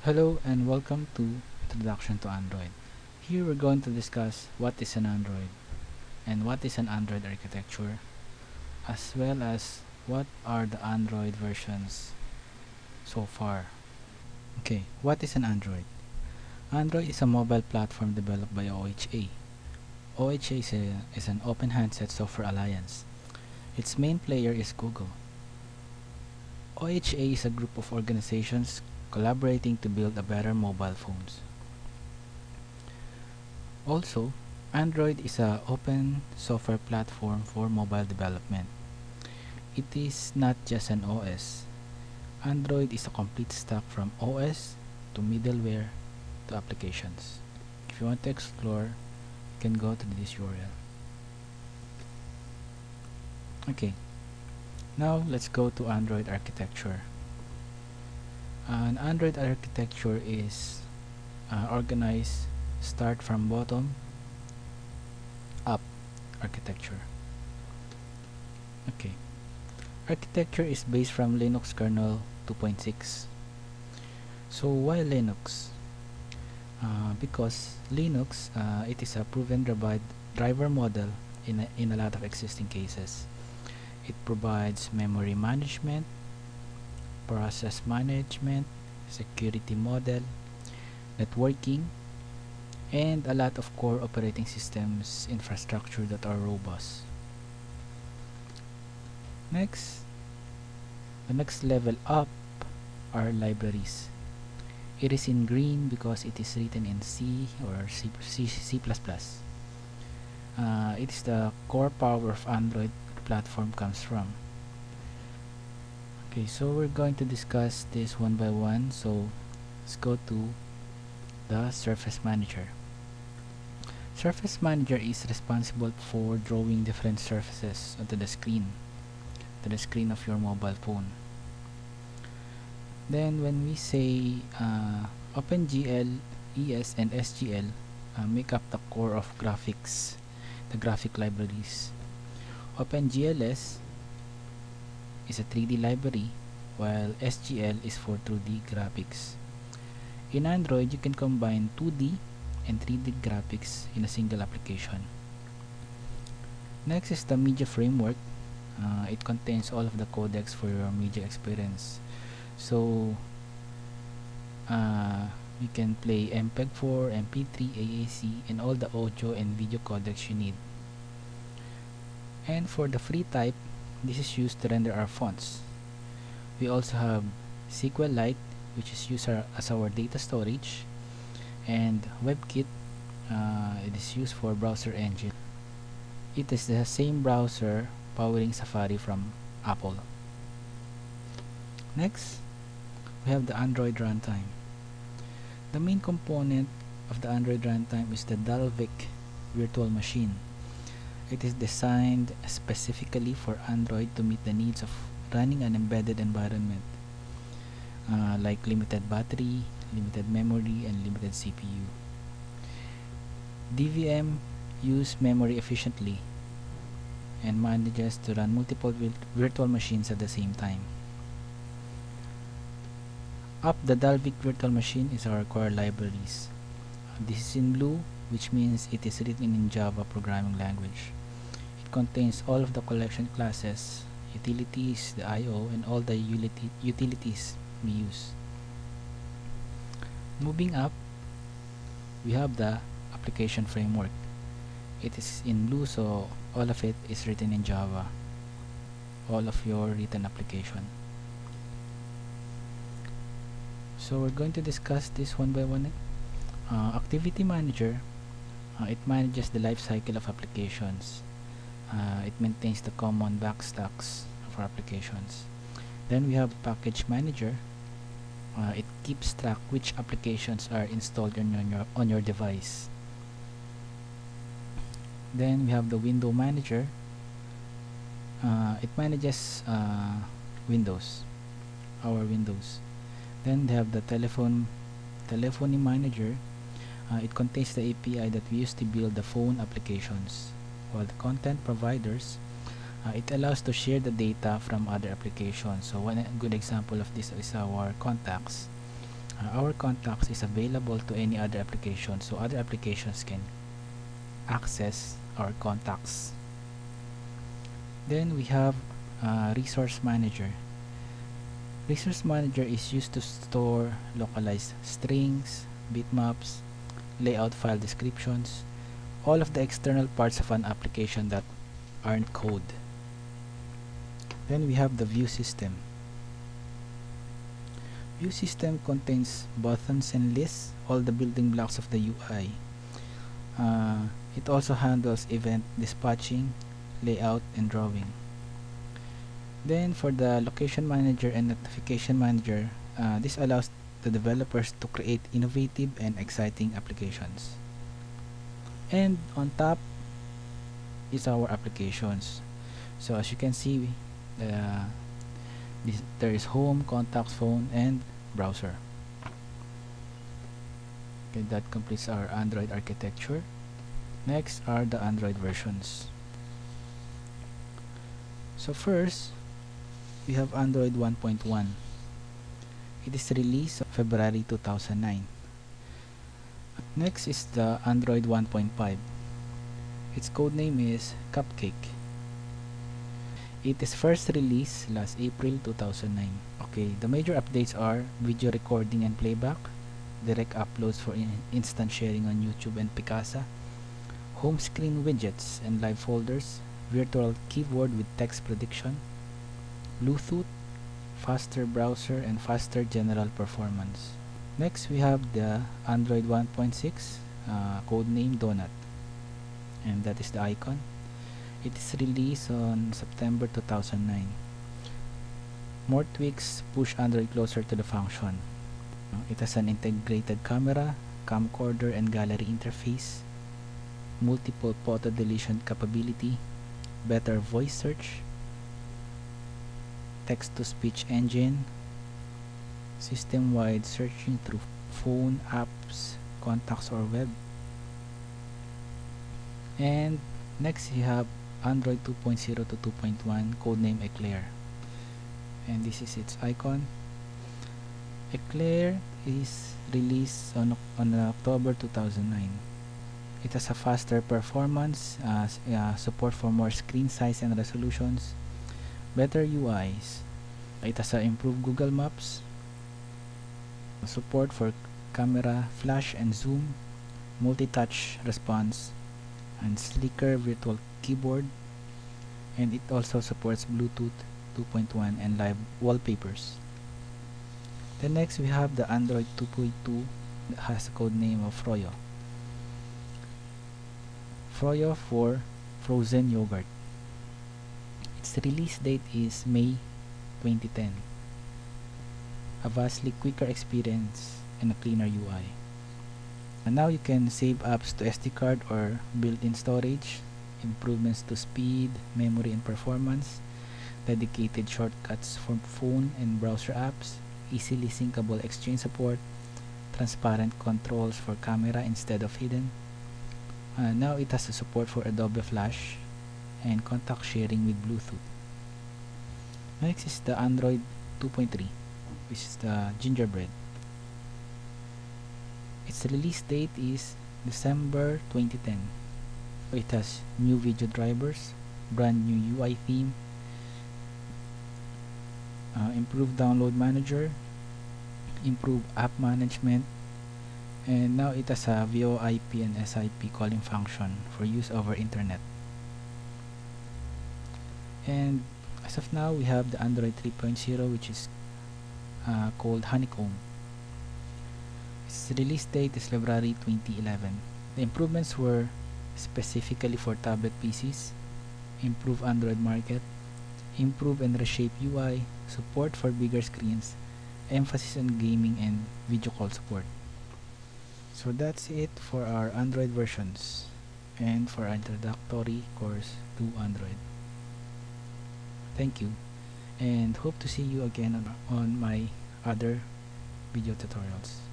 Hello and welcome to Introduction to Android. Here we're going to discuss what is an Android and what is an Android architecture, as well as what are the Android versions so far. Okay, what is an Android? Android is a mobile platform developed by OHA. OHA is an open handset software alliance. Its main player is Google. OHA is a group of organizations collaborating to build a better mobile phones. Also, Android is a open software platform for mobile development. It is not just an OS. Android is a complete stack from OS to middleware to applications. If you want to explore, you can go to this URL. Okay, now let's go to Android architecture. An Android architecture is organized start from bottom up architecture. Okay, architecture is based from Linux kernel 2.6. So why Linux? Because Linux it is a proven driver model in a lot of existing cases. It provides memory management, process management, security model, networking, and a lot of core operating systems infrastructure that are robust. Next, the next level up are libraries. It is in green because it is written in C or C++. It is the core power of Android platform comes from. Okay, so we're going to discuss this one by one. So let's go to the Surface Manager. Surface Manager is responsible for drawing different surfaces onto the screen of your mobile phone. Then when we say OpenGL, ES, and SGL make up the core of graphics, the graphic libraries. OpenGLS is a 3D library, while SGL is for 2D graphics. In Android, you can combine 2D and 3D graphics in a single application. Next is the Media Framework. It contains all of the codecs for your media experience. So you can play MPEG-4, MP3, AAC, and all the audio and video codecs you need. And for the free type, this is used to render our fonts. We also have SQLite, which is used as our data storage, and WebKit. It is used for browser engine. It is the same browser powering Safari from Apple. Next, we have the Android runtime. The main component of the Android runtime is the Dalvik virtual machine. It is designed specifically for Android to meet the needs of running an embedded environment, like limited battery, limited memory, and limited CPU. DVM use memory efficiently and manages to run multiple virtual machines at the same time. Up the Dalvik virtual machine is our core libraries. This is in blue, which means it is written in Java programming language. It contains all of the collection classes, utilities, the I/O, and all the utilities we use. Moving up, we have the application framework. It is in blue, so all of it is written in Java. All of your written application. So we're going to discuss this one by one. Activity Manager, it manages the life cycle of applications. It maintains the common backstacks of our applications. Then we have Package Manager. It keeps track which applications are installed on your device. Then we have the Window Manager. It manages Windows, our Windows. Then they have the Telephony Manager. It contains the API that we use to build the phone applications. While the Content Providers, it allows to share the data from other applications. So one good example of this is our contacts. our contacts is available to any other application, so other applications can access our contacts. Then we have Resource Manager. Resource Manager is used to store localized strings, bitmaps, layout file descriptions, all of the external parts of an application that aren't code. Then we have the View System. View System contains buttons and lists, all the building blocks of the UI. It also handles event dispatching, layout, and drawing. Then for the Location Manager and Notification Manager, this allows the developers to create innovative and exciting applications. And on top is our applications. So as you can see, there is home, contacts, phone, and browser. Okay, that completes our Android architecture. Next are the Android versions. So first, we have Android 1.1. It is released February 2009. Next is the Android 1.5. Its codename is Cupcake. It is first released last April 2009. Okay, the major updates are video recording and playback, direct uploads for instant sharing on YouTube and Picasa, home screen widgets and live folders, virtual keyboard with text prediction, Bluetooth, faster browser, and faster general performance. Next, we have the Android 1.6, codename Donut, and that is the icon. It is released on September 2009. More tweaks push Android closer to the function. It has an integrated camera, camcorder, and gallery interface, multiple photo deletion capability, better voice search, text-to-speech engine, system-wide searching through phone, apps, contacts, or web. And next, you have Android 2.0 to 2.1, codename Eclair, and this is its icon. Eclair is released on October 2009. It has a faster performance, support for more screen size and resolutions, better UIs. It has improved Google Maps, support for camera, flash and zoom, multi-touch response, and sleeker virtual keyboard, and it also supports Bluetooth 2.1 and live wallpapers. Then next we have the Android 2.2 that has a code name of Froyo. Froyo for frozen yogurt. Its release date is May 2010. A vastly quicker experience and a cleaner UI. And now you can save apps to SD card or built-in storage, improvements to speed, memory, and performance, dedicated shortcuts for phone and browser apps, easily syncable Exchange support, transparent controls for camera instead of hidden. Now it has a support for Adobe Flash and contact sharing with Bluetooth. Next is the Android 2.3, which is the Gingerbread. Its release date is December 2010. It has new video drivers, brand new UI theme, improved download manager, improved app management, and now it has a VoIP and SIP calling function for use over internet. And as of now, we have the Android 3.0, which is called Honeycomb. Its release date is February 2011. The improvements were specifically for tablet PCs, improve Android market, improve and reshape UI, support for bigger screens, emphasis on gaming, and video call support. So that's it for our Android versions and for our introductory course to Android. Thank you, and hope to see you again on my other video tutorials.